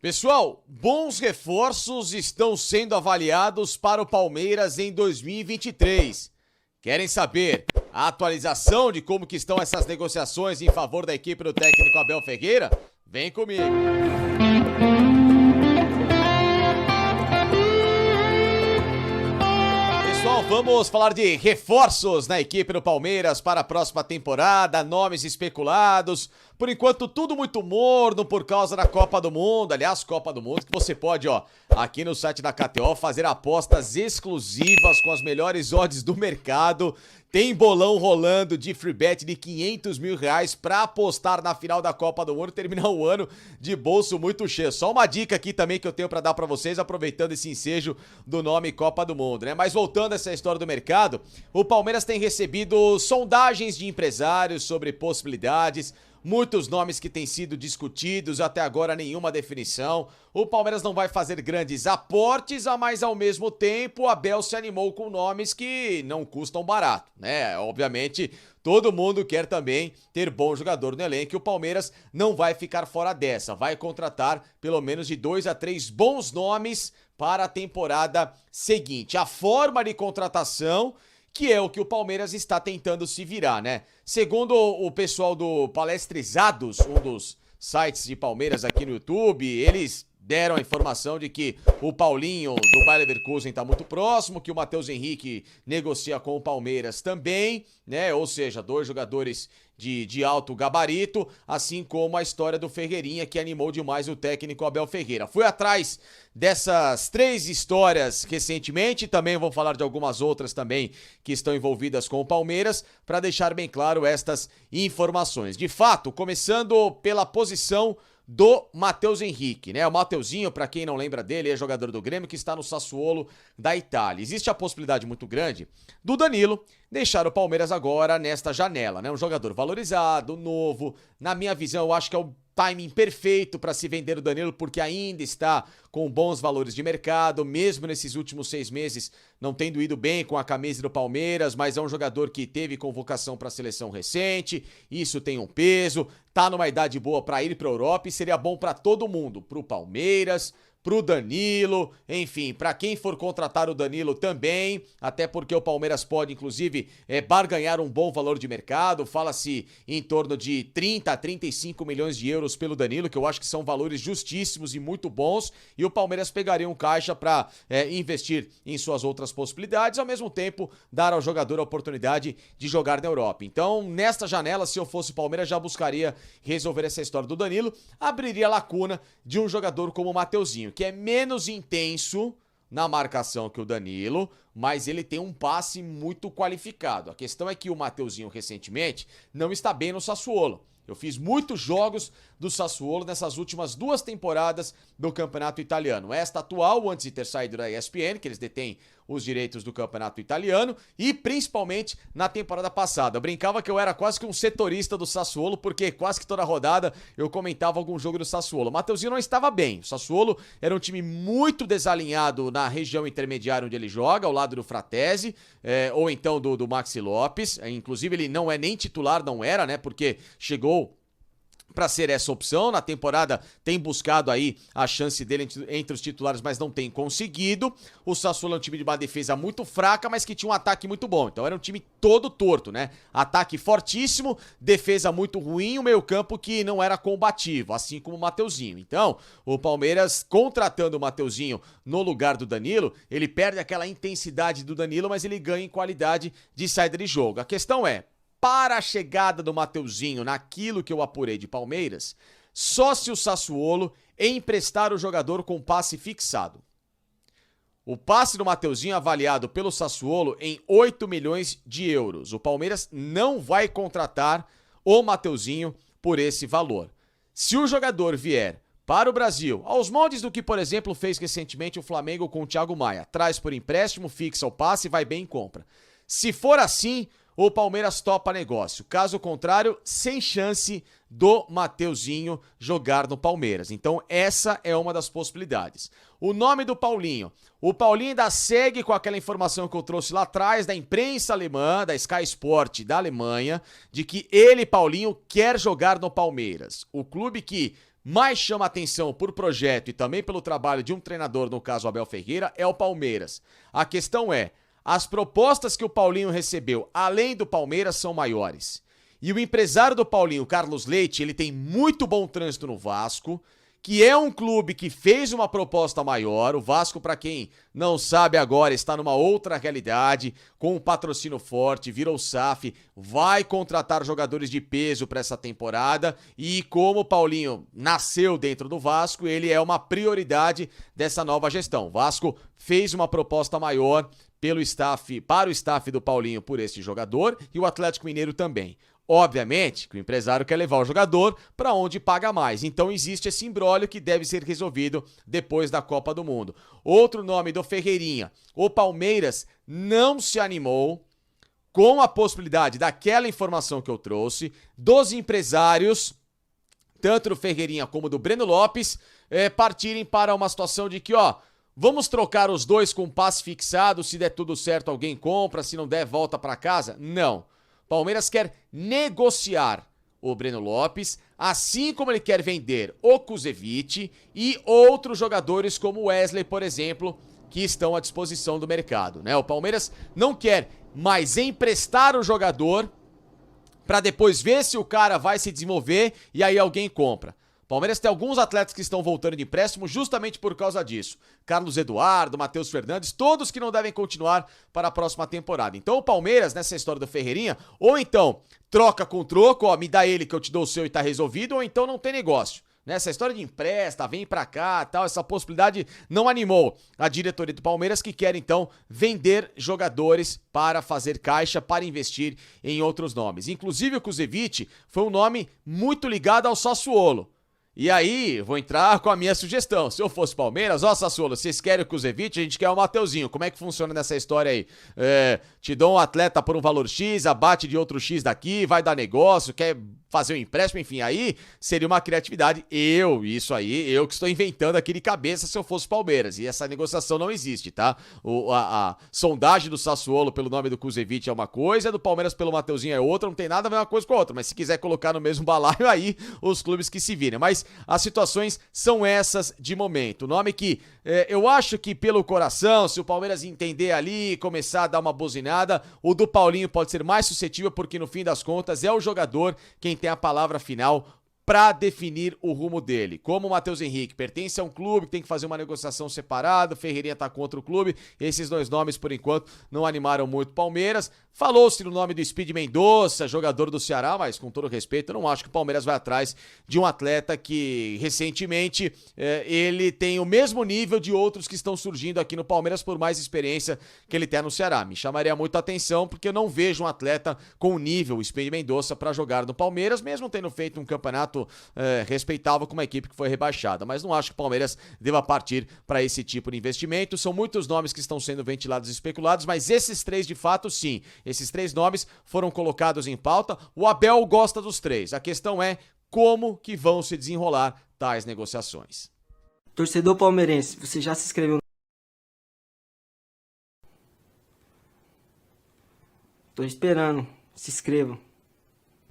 Pessoal, bons reforços estão sendo avaliados para o Palmeiras em 2023. Querem saber a atualização de como que estão essas negociações em favor da equipe do técnico Abel Ferreira? Vem comigo. Pessoal, vamos falar de reforços na equipe do Palmeiras para a próxima temporada, nomes especulados. Por enquanto, tudo muito morno por causa da Copa do Mundo. Aliás, Copa do Mundo que você pode, aqui no site da KTO, fazer apostas exclusivas com as melhores odds do mercado. Tem bolão rolando de free bet de R$500 mil para apostar na final da Copa do Mundo e terminar o ano de bolso muito cheio. Só uma dica aqui também que eu tenho para dar para vocês, aproveitando esse ensejo do nome Copa do Mundo, né? Mas voltando a essa história do mercado, o Palmeiras tem recebido sondagens de empresários sobre possibilidades. Muitos nomes que têm sido discutidos, até agora nenhuma definição. O Palmeiras não vai fazer grandes aportes, mas ao mesmo tempo o Abel se animou com nomes que não custam barato, né? Obviamente, todo mundo quer também ter bom jogador no elenco e o Palmeiras não vai ficar fora dessa. Vai contratar pelo menos de 2 a 3 bons nomes para a temporada seguinte. A forma de contratação, que é o que o Palmeiras está tentando se virar, né? Segundo o pessoal do Palestrizados, um dos sites de Palmeiras aqui no YouTube, eles deram a informação de que o Paulinho do Bayer Leverkusen está muito próximo, que o Matheus Henrique negocia com o Palmeiras também, né? Ou seja, 2 jogadores de alto gabarito, assim como a história do Ferreirinha, que animou demais o técnico Abel Ferreira. Fui atrás dessas 3 histórias recentemente, também vou falar de algumas outras também que estão envolvidas com o Palmeiras, para deixar bem claro estas informações. De fato, começando pela posição do Matheus Henrique, né? O Mateuzinho, para quem não lembra dele, é jogador do Grêmio que está no Sassuolo da Itália. Existe a possibilidade muito grande do Danilo deixar o Palmeiras agora nesta janela, né? Um jogador valorizado, novo. Na minha visão, eu acho que é o timing perfeito para se vender o Danilo, porque ainda está com bons valores de mercado, mesmo nesses últimos 6 meses não tendo ido bem com a camisa do Palmeiras, mas é um jogador que teve convocação para a seleção recente, isso tem um peso, tá numa idade boa para ir para a Europa e seria bom para todo mundo, para o Palmeiras, pro Danilo, enfim, para quem for contratar o Danilo também, até porque o Palmeiras pode, inclusive, barganhar um bom valor de mercado, fala-se em torno de 30 a 35 milhões de euros pelo Danilo, que eu acho que são valores justíssimos e muito bons, e o Palmeiras pegaria um caixa para investir em suas outras possibilidades, ao mesmo tempo dar ao jogador a oportunidade de jogar na Europa. Então, nesta janela, se eu fosse o Palmeiras, já buscaria resolver essa história do Danilo, abriria a lacuna de um jogador como o Mateuzinho, que é menos intenso na marcação que o Danilo, mas ele tem um passe muito qualificado. A questão é que o Mateuzinho recentemente não está bem no Sassuolo. Eu fiz muitos jogos do Sassuolo nessas últimas 2 temporadas do Campeonato Italiano. Esta atual, antes de ter saído da ESPN, que eles detêm os direitos do Campeonato Italiano, e principalmente na temporada passada. Eu brincava que eu era quase que um setorista do Sassuolo, porque quase que toda rodada eu comentava algum jogo do Sassuolo. O Mateuzinho não estava bem. O Sassuolo era um time muito desalinhado na região intermediária onde ele joga, ao lado do Fratesi, ou então do Maxi Lopes. Inclusive ele não é nem titular, não era, né? Porque chegou para ser essa opção, na temporada tem buscado aí a chance dele entre os titulares, mas não tem conseguido. O Sassuolo é um time de uma defesa muito fraca, mas que tinha um ataque muito bom, então era um time todo torto, né? Ataque fortíssimo, defesa muito ruim, o meio-campo que não era combativo, assim como o Mateuzinho. Então, o Palmeiras contratando o Mateuzinho no lugar do Danilo, ele perde aquela intensidade do Danilo, mas ele ganha em qualidade de saída de jogo. A questão é, para a chegada do Mateuzinho naquilo que eu apurei de Palmeiras, só se o Sassuolo emprestar o jogador com passe fixado. O passe do Mateuzinho é avaliado pelo Sassuolo em 8 milhões de euros. O Palmeiras não vai contratar o Mateuzinho por esse valor. Se o jogador vier para o Brasil, aos moldes do que, por exemplo, fez recentemente o Flamengo com o Thiago Maia, traz por empréstimo, fixa o passe, vai bem em compra. Se for assim, o Palmeiras topa negócio. Caso contrário, sem chance do Mateuzinho jogar no Palmeiras. Então essa é uma das possibilidades. O nome do Paulinho. O Paulinho ainda segue com aquela informação que eu trouxe lá atrás da imprensa alemã, da Sky Sport da Alemanha, de que ele, Paulinho, quer jogar no Palmeiras. O clube que mais chama atenção por projeto e também pelo trabalho de um treinador, no caso Abel Ferreira, é o Palmeiras. A questão é, as propostas que o Paulinho recebeu, além do Palmeiras, são maiores. E o empresário do Paulinho, Carlos Leite, ele tem muito bom trânsito no Vasco, que é um clube que fez uma proposta maior. O Vasco, para quem não sabe agora, está numa outra realidade, com um patrocínio forte, virou SAF, vai contratar jogadores de peso para essa temporada e como o Paulinho nasceu dentro do Vasco, ele é uma prioridade dessa nova gestão. O Vasco fez uma proposta maior para o staff do Paulinho por esse jogador e o Atlético Mineiro também. Obviamente que o empresário quer levar o jogador para onde paga mais, então existe esse imbróglio que deve ser resolvido depois da Copa do Mundo. Outro nome do Ferreirinha, o Palmeiras não se animou com a possibilidade daquela informação que eu trouxe, dos empresários, tanto do Ferreirinha como do Breno Lopes, partirem para uma situação de que, vamos trocar os dois com passe fixado, se der tudo certo alguém compra, se não der volta para casa? Não. Palmeiras quer negociar o Breno Lopes, assim como ele quer vender o Kusevich e outros jogadores como o Wesley, por exemplo, que estão à disposição do mercado, né? O Palmeiras não quer mais emprestar o jogador para depois ver se o cara vai se desenvolver e aí alguém compra. Palmeiras tem alguns atletas que estão voltando de empréstimo justamente por causa disso. Carlos Eduardo, Matheus Fernandes, todos que não devem continuar para a próxima temporada. Então o Palmeiras, nessa história do Ferreirinha, ou então troca com troco, me dá ele que eu te dou o seu e tá resolvido, ou então não tem negócio. Essa história de empresta, vem pra cá, tal, essa possibilidade não animou a diretoria do Palmeiras, que quer então vender jogadores para fazer caixa, para investir em outros nomes. Inclusive o Kusevich foi um nome muito ligado ao Sassuolo. E aí, vou entrar com a minha sugestão. Se eu fosse Palmeiras, Sassuolo, vocês querem o Kusevich, a gente quer o Mateuzinho. Como é que funciona nessa história aí? Te dou um atleta por um valor X, abate de outro X daqui, vai dar negócio, quer fazer um empréstimo, enfim, aí seria uma criatividade. Eu que estou inventando aqui de cabeça se eu fosse Palmeiras. E essa negociação não existe, tá? A sondagem do Sassuolo pelo nome do Kusevich é uma coisa, do Palmeiras pelo Mateuzinho é outra, não tem nada a ver uma coisa com a outra. Mas se quiser colocar no mesmo balaio aí, os clubes que se virem. Mas as situações são essas de momento. O nome que eu acho que pelo coração, se o Palmeiras entender ali, começar a dar uma buzinada, o do Paulinho pode ser mais suscetível, porque no fim das contas é o jogador quem tem a palavra final para definir o rumo dele. Como o Matheus Henrique pertence a um clube que tem que fazer uma negociação separada, o Ferreirinha tá contra o clube, esses dois nomes por enquanto não animaram muito o Palmeiras. Falou-se no nome do Speed Mendonça, jogador do Ceará, mas com todo respeito, eu não acho que o Palmeiras vai atrás de um atleta que recentemente ele tem o mesmo nível de outros que estão surgindo aqui no Palmeiras, por mais experiência que ele tem no Ceará. Me chamaria muito a atenção porque eu não vejo um atleta com o nível, o Speed Mendonça, para jogar no Palmeiras, mesmo tendo feito um campeonato respeitável com uma equipe que foi rebaixada. Mas não acho que o Palmeiras deva partir para esse tipo de investimento. São muitos nomes que estão sendo ventilados e especulados, mas esses três de fato sim. Esses três nomes foram colocados em pauta. O Abel gosta dos três. A questão é como que vão se desenrolar tais negociações. Torcedor palmeirense, você já se inscreveu? Tô esperando. Se inscreva.